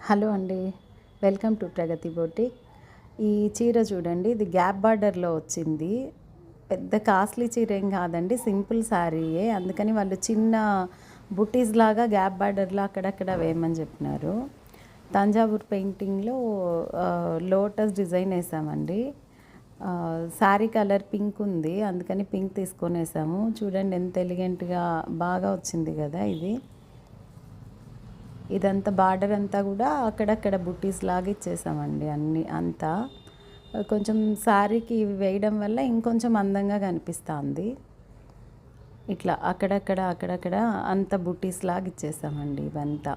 Hello అండి, welcome to Pragathi boutique. ఈ చీర చూడండి, ఇది గ్యాప్ బార్డర్లో వచ్చింది. పెద్ద కాస్ట్లీ చీర ఏం కాదండి, సింపుల్ శారీయే. అందుకని వాళ్ళు చిన్న బుటీస్ లాగా గ్యాప్ బార్డర్లో అక్కడక్కడ వేయమని చెప్పినారు. తంజావూర్ పెయింటింగ్లో లోటస్ డిజైన్ వేసామండి. శారీ కలర్ పింక్ ఉంది, అందుకని పింక్ తీసుకొని వేసాము. చూడండి ఎంత ఎలిగెంట్గా బాగా వచ్చింది కదా. ఇదంతా బార్డర్ అంతా కూడా అక్కడక్కడ బుట్టీస్ లాగా ఇచ్చేసామండి. అంతా కొంచెం శారీకి వేయడం వల్ల ఇంకొంచెం అందంగా కనిపిస్తుంది. ఇట్లా అక్కడక్కడ అంత బుట్టీస్ లాగా ఇచ్చేసామండి. ఇవంతా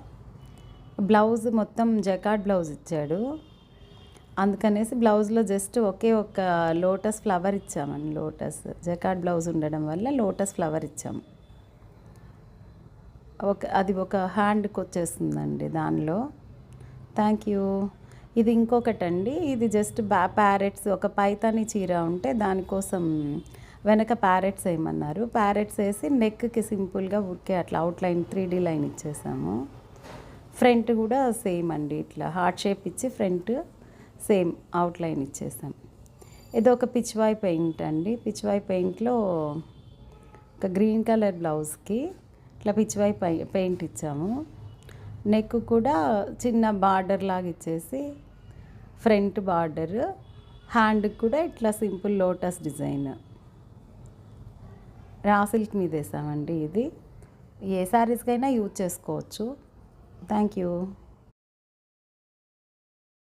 బ్లౌజ్ మొత్తం జకార్డ్ బ్లౌజ్ ఇచ్చాడు, అందుకనేసి బ్లౌజ్లో జస్ట్ ఒకే ఒక లోటస్ ఫ్లవర్ ఇచ్చామండి. లోటస్ జకార్డ్ బ్లౌజ్ ఉండడం వల్ల లోటస్ ఫ్లవర్ ఇచ్చాము. అది ఒక హ్యాండ్కి వచ్చేస్తుందండి దానిలో. Thank you. ఇది ఇంకొకటండి, ఇది జస్ట్ ప్యారెట్స్, ఒక పైతాని చీర ఉంటే దానికోసం వెనక ప్యారెట్స్ వేయమన్నారు. ప్యారెట్స్ వేసి నెక్కి సింపుల్గా ఊరికే అట్లా అవుట్లైన్ 3D లైన్ ఇచ్చేసాము. ఫ్రంట్ కూడా సేమ్ అండి, ఇట్లా హార్ట్ షేప్ ఇచ్చి ఫ్రంట్ సేమ్ అవుట్లైన్ ఇచ్చేసాం. ఇది ఒక పిచ్వాయ్ పెయింట్ అండి. పిచ్వాయ్ పెయింట్లో ఒక గ్రీన్ కలర్ బ్లౌజ్కి ఇట్లా పిచ్చివై పెయింట్ ఇచ్చాము. నెక్ కూడా చిన్న బార్డర్ లాగా ఇచ్చేసి ఫ్రంట్ బార్డర్, హ్యాండ్కి కూడా ఇట్లా simple lotus design raw silk మీద వేసామండి. ఇది ఏ శారీస్కైనా యూజ్ చేసుకోవచ్చు. Thank you.